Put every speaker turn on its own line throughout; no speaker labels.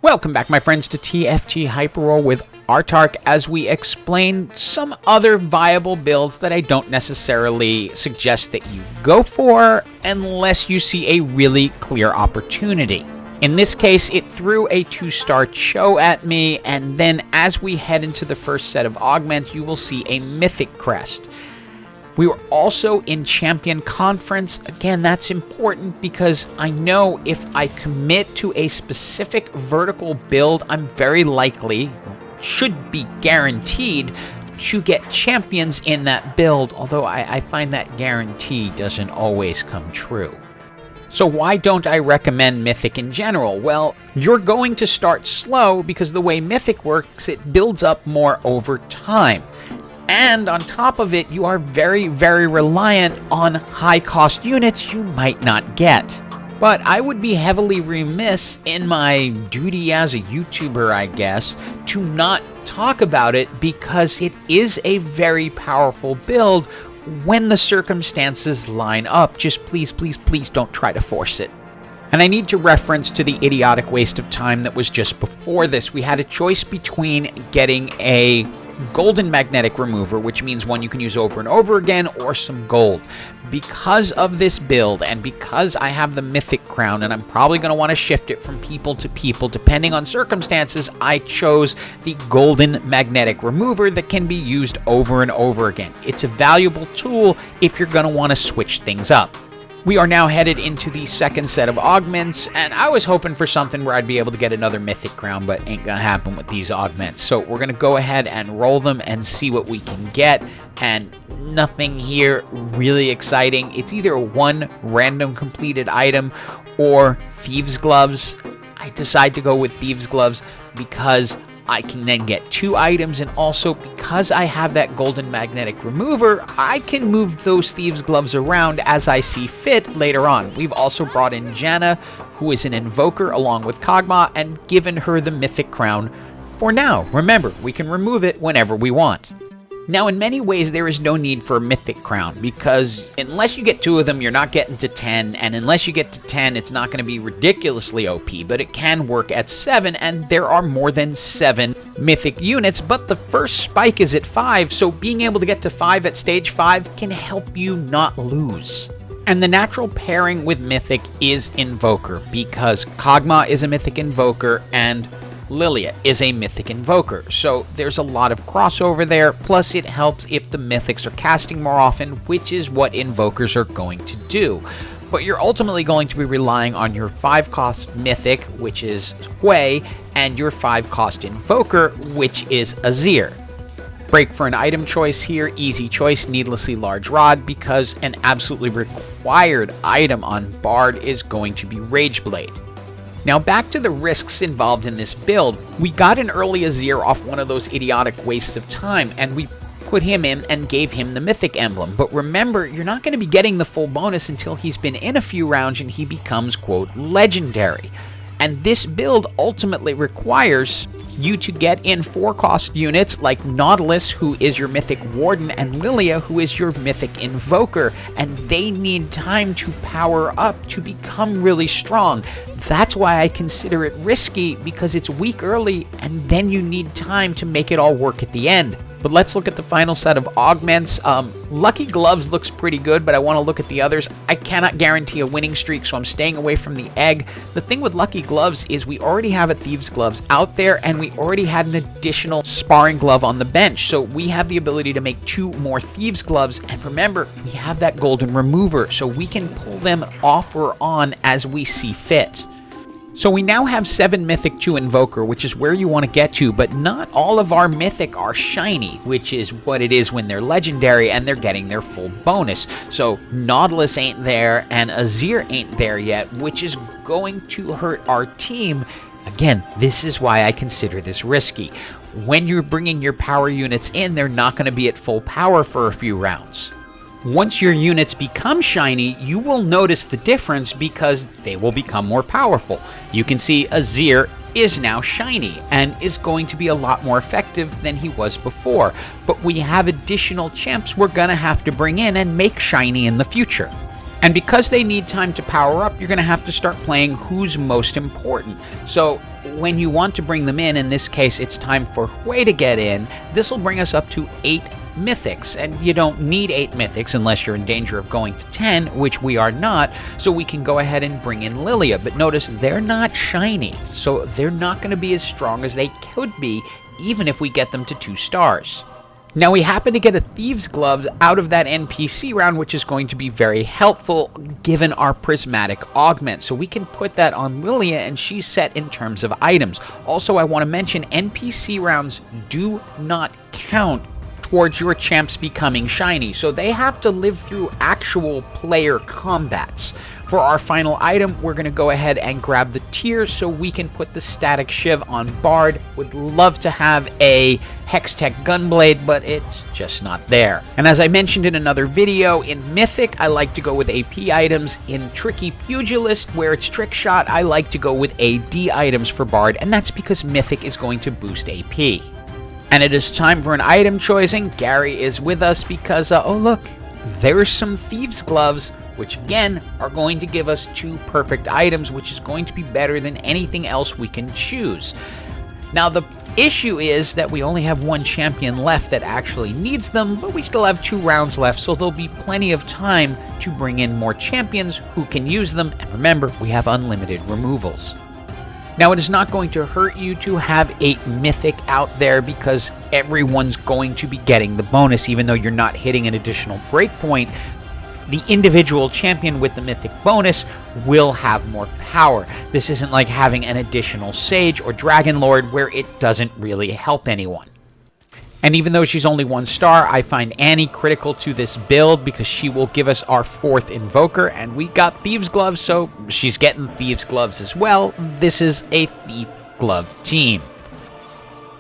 Welcome back, my friends, to TFT Hyper Roll with Autarch, as we explain some other viable builds that I don't necessarily suggest that you go for unless you see a really clear opportunity. In this case, it threw a 2-star Cho at me, and then as we head into the first set of augments, you will see a Mythic Crest. We were also in Champion Conference. Again, that's important because I know if I commit to a specific vertical build, I'm very likely, should be guaranteed, to get champions in that build, although I find that guarantee doesn't always come true. So why don't I recommend Mythic in general? Well, you're going to start slow because the way Mythic works, it builds up more over time. And on top of it, you are very, very reliant on high-cost units you might not get. But I would be heavily remiss in my duty as a YouTuber, I guess, to not talk about it because it is a very powerful build when the circumstances line up. Just please, please, please don't try to force it. And I need to reference to the idiotic waste of time that was just before this. We had a choice between getting a golden magnetic remover, which means one you can use over and over again, or some gold. Because of this build, and because I have the Mythic Crown, and I'm probably going to want to shift it from people to people depending on circumstances, I chose the golden magnetic remover that can be used over and over again. It's a valuable tool if you're going to want to switch things up. We are now headed into the second set of augments, and I was hoping for something where I'd be able to get another Mythic Crown, but ain't gonna happen with these augments. So we're gonna go ahead and roll them and see what we can get, and nothing here really exciting. It's either one random completed item or Thieves Gloves. I decide to go with Thieves Gloves because I can then get 2 items, and also because I have that golden magnetic remover, I can move those Thieves Gloves around as I see fit later on. We've also brought in Janna, who is an invoker along with Cho'Gath, and given her the Mythic Crown for now. Remember, we can remove it whenever we want. Now, in many ways, there is no need for a Mythic Crown, because unless you get 2 of them, you're not getting to 10, and unless you get to 10, it's not going to be ridiculously OP, but it can work at 7, and there are more than 7 Mythic units, but the first spike is at 5, so being able to get to 5 at stage 5 can help you not lose. And the natural pairing with Mythic is Invoker, because Cho'Gath is a Mythic Invoker, and Lilia is a Mythic Invoker, so there's a lot of crossover there, plus it helps if the Mythics are casting more often, which is what Invokers are going to do. But you're ultimately going to be relying on your 5-cost Mythic, which is Hui, and your 5-cost Invoker, which is Azir. Break for an item choice here, easy choice, needlessly large rod, because an absolutely required item on Bard is going to be Rageblade. Now back to the risks involved in this build. We got an early Azir off one of those idiotic wastes of time, and we put him in and gave him the Mythic Emblem. But remember, you're not going to be getting the full bonus until he's been in a few rounds and he becomes, quote, legendary. And this build ultimately requires you to get in 4-cost units like Nautilus, who is your Mythic Warden, and Lilia, who is your Mythic Invoker, and they need time to power up to become really strong. That's why I consider it risky, because it's weak early, and then you need time to make it all work at the end. But let's look at the final set of augments. Lucky Gloves looks pretty good, but I want to look at the others. I cannot guarantee a winning streak, so I'm staying away from the egg. The thing with Lucky Gloves is we already have a Thieves Gloves out there, and we already had an additional Sparring Glove on the bench, so we have the ability to make 2 more Thieves Gloves, and remember, we have that golden remover, so we can pull them off or on as we see fit. So we now have 7 Mythic to Invoker, which is where you want to get to, but not all of our Mythic are shiny, which is what it is when they're legendary and they're getting their full bonus. So Nautilus ain't there and Azir ain't there yet, which is going to hurt our team. Again, this is why I consider this risky. When you're bringing your power units in, they're not going to be at full power for a few rounds. Once your units become shiny, you will notice the difference because they will become more powerful. You can see Azir is now shiny and is going to be a lot more effective than he was before. But we have additional champs we're going to have to bring in and make shiny in the future. And because they need time to power up, you're going to have to start playing who's most important. So when you want to bring them in this case it's time for Hui to get in, this will bring us up to 8 mythics, and you don't need 8 mythics unless you're in danger of going to 10, which we are not, so we can go ahead and bring in Lilia. But notice they're not shiny, so they're not going to be as strong as they could be even if we get them to 2 stars. Now we happen to get a Thieves Gloves out of that NPC round, which is going to be very helpful given our prismatic augment. So we can put that on Lilia and she's set in terms of items. Also, I want to mention NPC rounds do not count towards your champs becoming shiny, so they have to live through actual player combats. For our final item, we're going to go ahead and grab the tier so we can put the static shiv on Bard. Would love to have a Hextech Gunblade, but it's just not there. And as I mentioned in another video, in Mythic, I like to go with AP items. In Tricky Pugilist, where it's Trick Shot, I like to go with AD items for Bard, and that's because Mythic is going to boost AP. And it is time for an item choosing. Gary is with us because, oh look, there's some Thieves Gloves, which again are going to give us 2 perfect items, which is going to be better than anything else we can choose. Now the issue is that we only have 1 champion left that actually needs them, but we still have 2 rounds left, so there'll be plenty of time to bring in more champions who can use them, and remember, we have unlimited removals. Now, it is not going to hurt you to have 8 Mythic out there because everyone's going to be getting the bonus, even though you're not hitting an additional breakpoint. The individual champion with the Mythic bonus will have more power. This isn't like having an additional Sage or Dragon Lord where it doesn't really help anyone. And even though she's only 1 star, I find Annie critical to this build because she will give us our 4th Invoker, and we got Thieves Gloves, so she's getting Thieves Gloves as well. This is a Thief Glove team.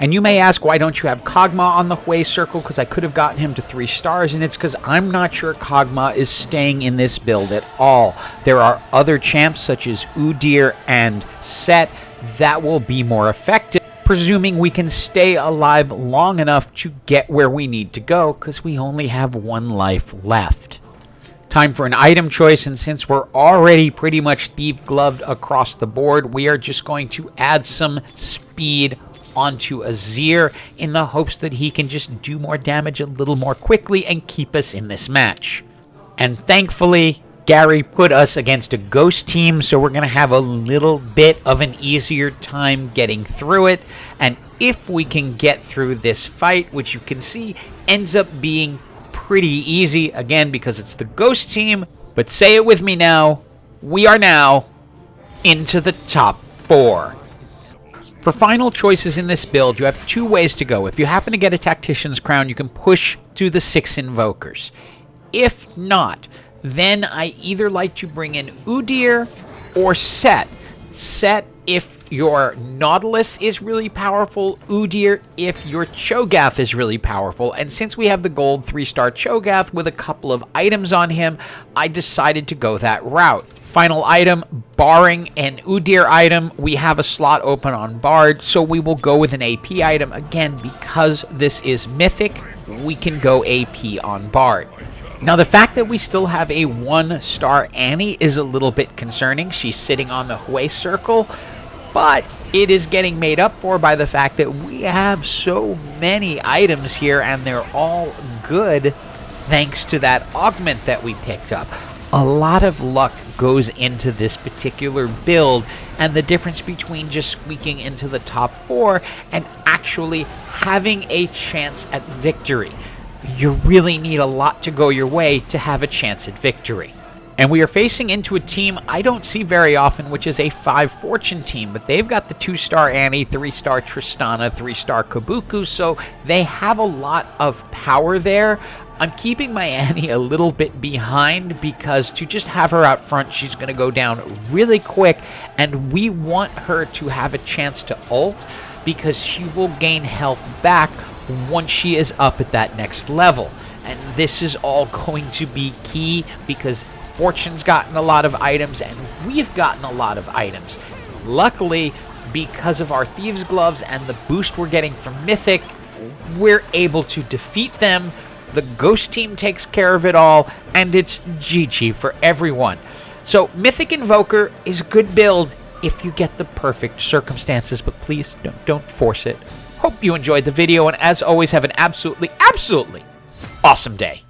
And you may ask, why don't you have Kog'Maw on the Hui circle? Because I could have gotten him to 3 stars, and it's because I'm not sure Kog'Maw is staying in this build at all. There are other champs such as Udyr and Set that will be more effective, presuming we can stay alive long enough to get where we need to go, because we only have 1 life left. Time for an item choice, and since we're already pretty much Thief Gloved across the board, we are just going to add some speed onto Azir in the hopes that he can just do more damage a little more quickly and keep us in this match. And thankfully, Gary put us against a ghost team, so we're going to have a little bit of an easier time getting through it. And if we can get through this fight, which you can see ends up being pretty easy, again, because it's the ghost team. But say it with me now, we are now into the top 4. For final choices in this build, you have 2 ways to go. If you happen to get a Tactician's Crown, you can push to the 6 Invokers. If not, then I either like to bring in Udyr or Set. Set if your Nautilus is really powerful, Udyr if your Cho'Gath is really powerful. And since we have the gold 3-star Cho'Gath with a couple of items on him, I decided to go that route. Final item, barring an Udyr item, we have a slot open on Bard, so we will go with an AP item. Again, because this is Mythic, we can go AP on Bard. Now, the fact that we still have a 1-star Annie is a little bit concerning. She's sitting on the Hui circle, but it is getting made up for by the fact that we have so many items here, and they're all good thanks to that augment that we picked up. A lot of luck goes into this particular build, and the difference between just squeaking into the top 4 and actually having a chance at victory. You really need a lot to go your way to have a chance at victory. And we are facing into a team I don't see very often, which is a 5 Fortune team, but they've got the 2-star Annie, 3-star Tristana, 3-star Kabuku, so they have a lot of power there. I'm keeping my Annie a little bit behind because to just have her out front, she's going to go down really quick, and we want her to have a chance to ult because she will gain health back once she is up at that next level. And this is all going to be key because Fortune's gotten a lot of items and we've gotten a lot of items. Luckily, because of our Thieves Gloves and the boost we're getting from Mythic, we're able to defeat them. The Ghost team takes care of it all, and it's GG for everyone. So Mythic Invoker is a good build if you get the perfect circumstances, but please don't force it. Hope you enjoyed the video, and as always, have an absolutely awesome day.